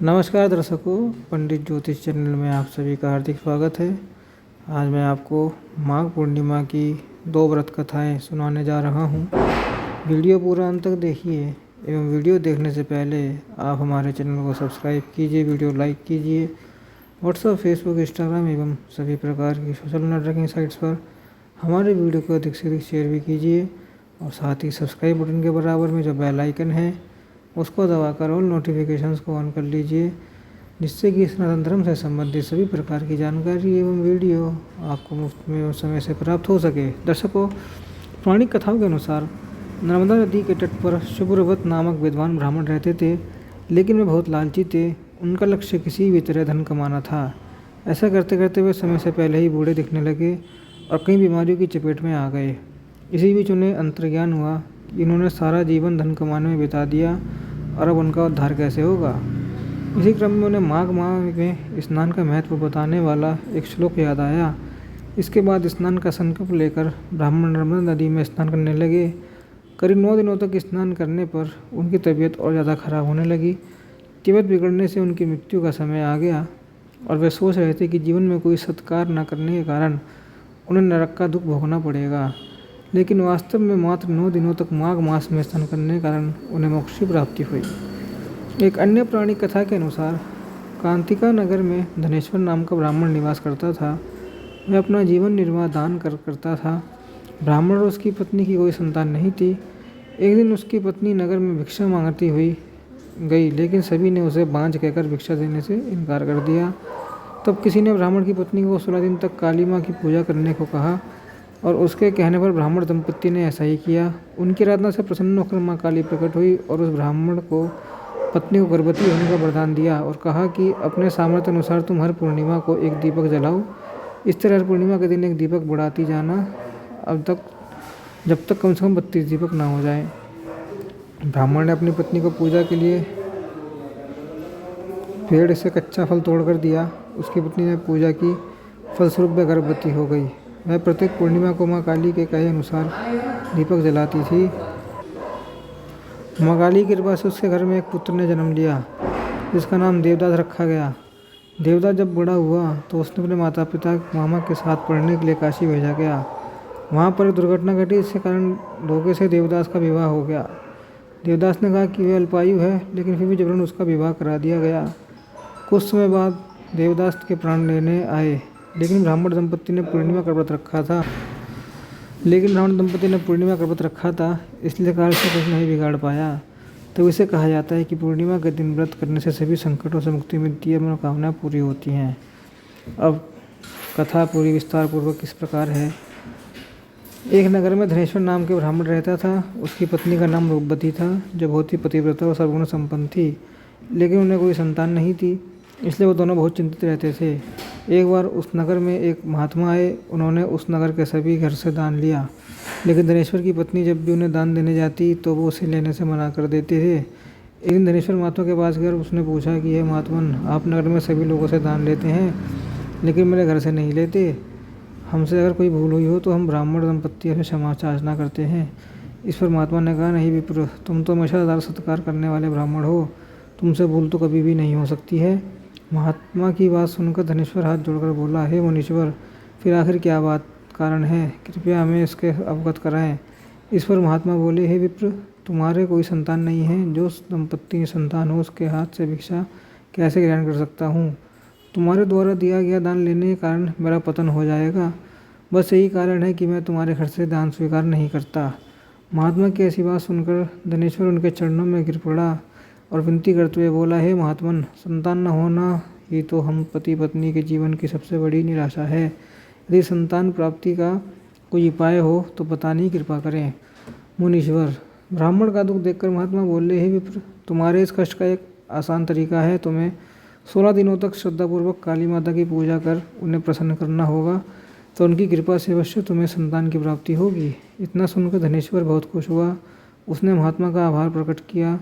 नमस्कार दर्शकों, पंडित ज्योतिष चैनल में आप सभी का हार्दिक स्वागत है। आज मैं आपको माघ पूर्णिमा की 2 व्रत कथाएं सुनाने जा रहा हूं। वीडियो पूरा अंत तक देखिए एवं वीडियो देखने से पहले आप हमारे चैनल को सब्सक्राइब कीजिए, वीडियो लाइक कीजिए। व्हाट्सएप, फेसबुक, इंस्टाग्राम एवं सभी प्रकार की सोशल नेटवर्किंग साइट्स पर हमारे वीडियो को अधिक से अधिक शेयर भी कीजिए और साथ ही सब्सक्राइब बटन के बराबर में जो बेल आइकन है उसको दबाकर ऑल नोटिफिकेशंस को ऑन कर लीजिए, जिससे कि सनातन धर्म से संबंधित सभी प्रकार की जानकारी एवं वीडियो आपको मुफ्त में और समय से प्राप्त हो सके। दर्शकों, पौराणिक कथाओं के अनुसार नर्मदा नदी के तट पर शुभ्रवत नामक विद्वान ब्राह्मण रहते थे, लेकिन वे बहुत लालची थे। उनका लक्ष्य किसी भी तरह धन कमाना था। ऐसा करते करते वे समय से पहले ही बूढ़े दिखने लगे और कई बीमारियों की चपेट में आ गए। इसी बीच उन्हें अंतर्ज्ञान हुआ कि इन्होंने सारा जीवन धन कमाने में बिता दिया और अब उनका उद्धार कैसे होगा। इसी क्रम में उन्हें माघ माह में स्नान का महत्व बताने वाला एक श्लोक याद आया। इसके बाद स्नान का संकल्प लेकर ब्राह्मण नर्मदा नदी में स्नान करने लगे। करीब 9 दिनों तक स्नान करने पर उनकी तबीयत और ज़्यादा खराब होने लगी। तबीयत बिगड़ने से उनकी मृत्यु का समय आ गया और वे सोच रहे थे कि जीवन में कोई सत्कार न करने के कारण उन्हें नरक का दुख भोगना पड़ेगा। लेकिन वास्तव में मात्र 9 दिनों तक माघ मास में स्नान करने के कारण उन्हें मोक्ष की प्राप्ति हुई। एक अन्य पौराणिक कथा के अनुसार कांतिका नगर में धनेश्वर नाम का ब्राह्मण निवास करता था। वह अपना जीवन निर्वाह दान करता था। ब्राह्मण और उसकी पत्नी की कोई संतान नहीं थी। एक दिन उसकी पत्नी नगर में भिक्षा मांगती हुई गई, लेकिन सभी ने उसे बांझ कहकर भिक्षा देने से इनकार कर दिया। तब किसी ने ब्राह्मण की पत्नी को 16 दिन तक काली माँ की पूजा करने को कहा और उसके कहने पर ब्राह्मण दंपत्ति ने ऐसा ही किया। उनकी आराधना से प्रसन्न होकर माँ काली प्रकट हुई और उस ब्राह्मण को पत्नी को गर्भवती होने का वरदान दिया और कहा कि अपने सामर्थ्य अनुसार तुम हर पूर्णिमा को एक दीपक जलाओ। इस तरह हर पूर्णिमा के दिन एक दीपक बढ़ाती जाना, अब तक जब तक कम से कम 32 दीपक ना हो जाए। ब्राह्मण ने अपनी पत्नी को पूजा के लिए पेड़ से कच्चा फल तोड़कर दिया। उसकी पत्नी ने पूजा की, फलस्वरूप वह गर्भवती हो गई। वह प्रत्येक पूर्णिमा को माँ काली के कहे अनुसार दीपक जलाती थी। माँ काली की कृपा से उसके घर में एक पुत्र ने जन्म लिया, जिसका नाम देवदास रखा गया। देवदास जब बड़ा हुआ तो उसने अपने माता पिता मामा के साथ पढ़ने के लिए काशी भेजा गया। वहाँ पर एक दुर्घटना घटी, जिसके कारण धोखे से देवदास का विवाह हो गया। देवदास ने कहा कि वह अल्पायु है, लेकिन फिर भी जबरन उसका विवाह करा दिया गया। कुछ समय बाद देवदास के प्राण लेने आए, लेकिन ब्राह्मण दंपत्ति ने पूर्णिमा का व्रत रखा था। इसलिए काल से कुछ नहीं बिगाड़ पाया। तो इसे कहा जाता है कि पूर्णिमा के दिन व्रत करने से सभी संकटों से मुक्ति मिलती है, मनोकामनाएं पूरी होती हैं। अब कथा पूरी विस्तार पूर्वक किस प्रकार है। एक नगर में धनेश्वर नाम के ब्राह्मण रहता था। उसकी पत्नी का नाम रूपवती था, जो बहुत ही पतिव्रता और सर्वगुण संपन्न थी, लेकिन उन्हें कोई संतान नहीं थी। इसलिए वो दोनों बहुत चिंतित रहते थे। एक बार उस नगर में एक महात्मा आए। उन्होंने उस नगर के सभी घर से दान लिया, लेकिन धनेश्वर की पत्नी जब भी उन्हें दान देने जाती तो वो उसे लेने से मना कर देते थे। एक दिन धनेश्वर महात्मा के पास गया। उसने पूछा कि हे महात्मन, आप नगर में सभी लोगों से दान लेते हैं, लेकिन मेरे घर से नहीं लेते। हमसे अगर कोई भूल हुई हो तो हम ब्राह्मण दंपत्ति हमें क्षमा याचना करते हैं। इस पर महात्मा ने कहा, नहीं विप्र, तुम तो हमेशा आदर सत्कार करने वाले ब्राह्मण हो, तुमसे भूल तो कभी भी नहीं हो सकती है। महात्मा की बात सुनकर धनेश्वर हाथ जोड़कर बोला, हे मुनीश्वर, फिर आखिर क्या बात कारण है, कृपया हमें इसके अवगत कराएं। इस पर महात्मा बोले, हे विप्र, तुम्हारे कोई संतान नहीं है। जो दंपत्ति की संतान हो उसके हाथ से भिक्षा कैसे ग्रहण कर सकता हूँ। तुम्हारे द्वारा दिया गया दान लेने के कारण मेरा पतन हो जाएगा। बस यही कारण है कि मैं तुम्हारे घर से दान स्वीकार नहीं करता। महात्मा की ऐसी बात सुनकर धनेश्वर उनके चरणों में गिर पड़ा और विनती करते हुए बोला, हे महात्मन, संतान न होना ही तो हम पति पत्नी के जीवन की सबसे बड़ी निराशा है। यदि संतान प्राप्ति का कोई उपाय हो तो बताने की कृपा करें। मुनीश्वर, ब्राह्मण का दुख देखकर महात्मा बोले, हे विप्र, तुम्हारे इस कष्ट का एक आसान तरीका है। तुम्हें 16 दिनों तक श्रद्धापूर्वक काली माता की पूजा कर उन्हें प्रसन्न करना होगा, तो उनकी कृपा से अवश्य तुम्हें संतान की प्राप्ति होगी। इतना सुनकर धनेश्वर बहुत खुश हुआ। उसने महात्मा का आभार प्रकट किया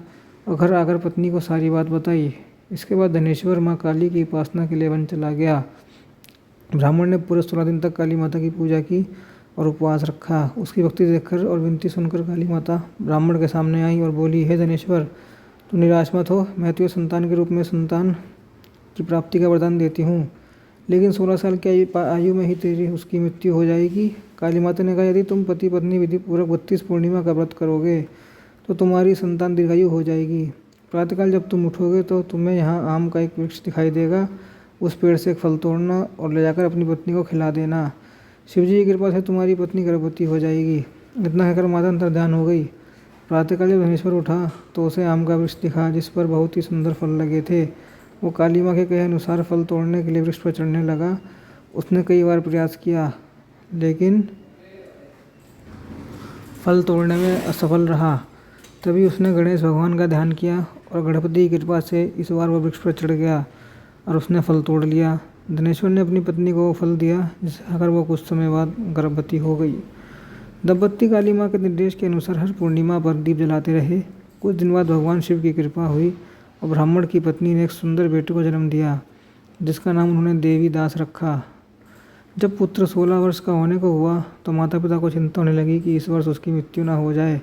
और घर आकर पत्नी को सारी बात बताई। इसके बाद धनेश्वर माँ काली की उपासना के लिए वन चला गया। ब्राह्मण ने पूरे 16 दिन तक काली माता की पूजा की और उपवास रखा। उसकी भक्ति देखकर और विनती सुनकर काली माता ब्राह्मण के सामने आई और बोली, हे धनेश्वर, तो निराश मत हो, मैं तुझे संतान के रूप में संतान की प्राप्ति का वरदान देती हूँ, लेकिन 16 साल की आयु में ही तेरी उसकी मृत्यु हो जाएगी। काली माता ने कहा, यदि तुम पति पत्नी विधि पूर्वक 32 पूर्णिमा का व्रत करोगे तो तुम्हारी संतान दीर्घायु हो जाएगी। प्रातःकाल जब तुम उठोगे तो तुम्हें यहाँ आम का एक वृक्ष दिखाई देगा, उस पेड़ से एक फल तोड़ना और ले जाकर अपनी पत्नी को खिला देना। शिवजी की कृपा से तुम्हारी पत्नी गर्भवती हो जाएगी। इतना कहकर माता अंतर्ध्यान हो गई। प्रातःकाल जब धनेश्वर उठा तो उसे आम का वृक्ष दिखा, जिस पर बहुत ही सुंदर फल लगे थे। वो काली माँ के कहे अनुसार फल तोड़ने के लिए वृक्ष पर चढ़ने लगा। उसने कई बार प्रयास किया, लेकिन फल तोड़ने में असफल रहा। तभी उसने गणेश भगवान का ध्यान किया और गणपति की कृपा से इस बार वह वृक्ष पर चढ़ गया और उसने फल तोड़ लिया। धनेश्वर ने अपनी पत्नी को फल दिया, जिसे खाकर वो कुछ समय बाद गर्भवती हो गई। दंपत्ति काली माँ के निर्देश के अनुसार हर पूर्णिमा पर दीप जलाते रहे। कुछ दिन बाद भगवान शिव की कृपा हुई और ब्राह्मण की पत्नी ने एक सुंदर बेटे को जन्म दिया, जिसका नाम उन्होंने देवी दास रखा। जब पुत्र 16 वर्ष का होने को हुआ तो माता पिता को चिंता होने लगी कि इस वर्ष उसकी मृत्यु न हो जाए।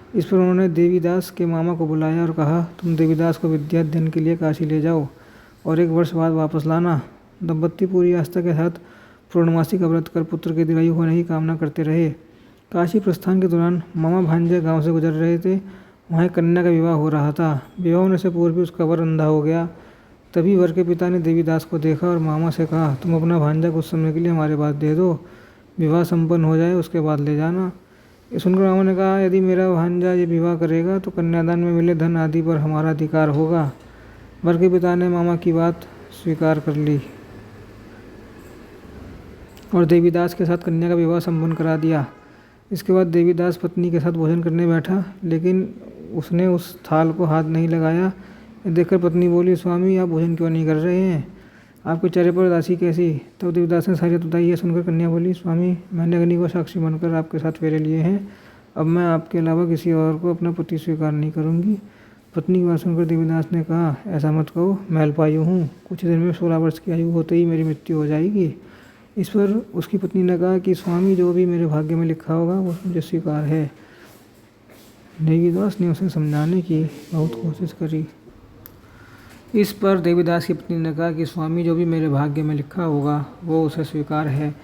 इस पर उन्होंने देवीदास के मामा को बुलाया और कहा, तुम देवीदास को विद्या अध्ययन के लिए काशी ले जाओ और 1 वर्ष बाद वापस लाना। दंपत्ति पूरी आस्था के साथ पूर्णमासी का व्रत कर पुत्र के दीर्घायु होने की कामना करते रहे। काशी प्रस्थान के दौरान मामा भांजे गांव से गुजर रहे थे। वहाँ एक कन्या का विवाह हो रहा था। विवाह होने से पूर्व भी उसका वर अंधा हो गया। तभी वर के पिता ने देवीदास को देखा और मामा से कहा, तुम अपना भांजा कुछ समय के लिए हमारे पास दे दो, विवाह संपन्न हो जाए उसके बाद ले जाना। ये सुनकर मामा ने कहा, यदि मेरा भांजा ये विवाह करेगा तो कन्यादान में मिले धन आदि पर हमारा अधिकार होगा। वर के पिता ने मामा की बात स्वीकार कर ली और देवीदास के साथ कन्या का विवाह संपन्न करा दिया। इसके बाद देवीदास पत्नी के साथ भोजन करने बैठा, लेकिन उसने उस थाल को हाथ नहीं लगाया। देखकर पत्नी बोली, स्वामी आप भोजन क्यों नहीं कर रहे हैं, आपके चेहरे पर उदासी कैसी। तब देवीदास ने सारी बात बताई। है सुनकर कन्या बोली, स्वामी मैंने अग्नि को साक्षी बनकर आपके साथ फेरे लिए हैं, अब मैं आपके अलावा किसी और को अपना पति स्वीकार नहीं करूँगी। पत्नी की बात सुनकर देवीदास ने कहा, ऐसा मत कहो, मैं अल्पायु हूँ, कुछ दिन में 16 वर्ष की आयु होते ही मेरी मृत्यु हो जाएगी। इस पर उसकी पत्नी ने कहा कि स्वामी जो भी मेरे भाग्य में लिखा होगा वो मुझे स्वीकार है। देवीदास ने उसे समझाने की बहुत कोशिश करी। इस पर देवीदास की पत्नी ने कहा कि स्वामी जो भी मेरे भाग्य में लिखा होगा वो उसे स्वीकार है।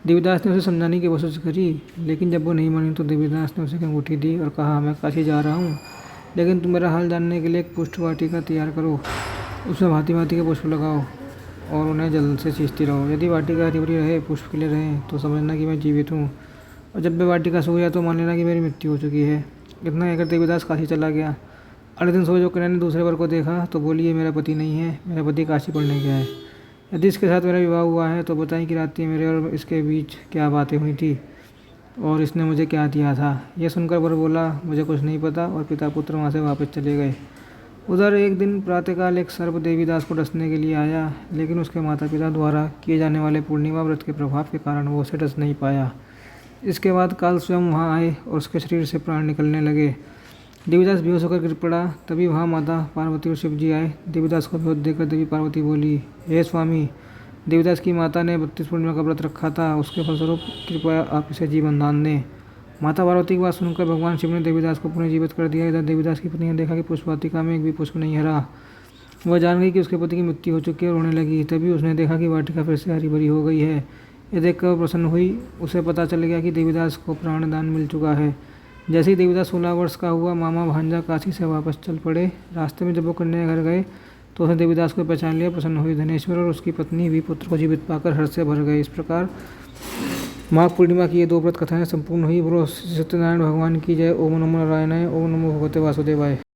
देवीदास ने उसे समझाने की कोशिश करी, लेकिन जब वो नहीं मानी तो देवीदास ने उसे एक अंगूठी दी और कहा, मैं काशी जा रहा हूँ, लेकिन तुम मेरा हाल जानने के लिए एक पुष्प वाटिका तैयार करो, उसमें भांति भांति के पुष्प लगाओ और उन्हें जल से सींचती रहो। यदि वाटिका हरी भरी रहे, पुष्प खिले रहें तो समझना कि मैं जीवित हूँ, और जब भी वाटिका सूख जाए तो मान लेना कि मेरी मृत्यु हो चुकी है। इतना कहकर देवीदास काशी चला गया। अगले दिन सुबह जो कन्या ने दूसरे वर को देखा तो बोली, ये मेरा पति नहीं है, मेरा पति काशी पढ़ने गया है। यदि इसके साथ मेरा विवाह हुआ है तो बताएं कि रात मेरे और इसके बीच क्या बातें हुई थी और इसने मुझे क्या दिया था। यह सुनकर वर बोला, मुझे कुछ नहीं पता, और पिता पुत्र वहाँ से वापस चले गए। उधर एक दिन प्रातःकाल एक सर्प देवीदास को डसने के लिए आया, लेकिन उसके माता पिता द्वारा किए जाने वाले पूर्णिमा व्रत के प्रभाव के कारण वो उसे डस नहीं पाया। इसके बाद काल स्वयं वहाँ आए और उसके शरीर से प्राण निकलने लगे। देवीदास बेहोश होकर गिर पड़ा। तभी वहाँ माता पार्वती और शिव जी आए। देवीदास को बेहोश देखकर देवी पार्वती बोली, हे स्वामी, देवीदास की माता ने 32 पूर्णिमा का व्रत रखा था, उसके फलस्वरूप कृपया आप इसे जीवन दान दें। माता पार्वती की बात सुनकर भगवान शिव ने देवीदास को पुनः जीवित कर दिया। इधर देवीदास की पत्नी ने देखा कि पुष्प वाटिका में एक भी पुष्प नहीं हरा। वह जान गई कि उसके पति की मृत्यु हो चुकी है और रोने लगी। तभी उसने देखा कि वाटिका फिर से हरी भरी हो गई है। यह देखकर प्रसन्न हुई। उसे पता चल गया कि देवीदास को प्राणदान मिल चुका है। जैसे ही देवीदास 16 वर्ष का हुआ, मामा भांजा काशी से वापस चल पड़े। रास्ते में जब वो कन्या घर गए तो उसने देवीदास को पहचान लिया। प्रसन्न हुई। धनेश्वर और उसकी पत्नी भी पुत्र को जीवित पाकर हर्ष से भर गए। इस प्रकार माघ पूर्णिमा की ये 2 व्रत कथाएं संपूर्ण हुई। बोलो सत्यनारायण भगवान की जय। ओम नमो नारायणाय, ओम नमो भगवते वासुदेवाय।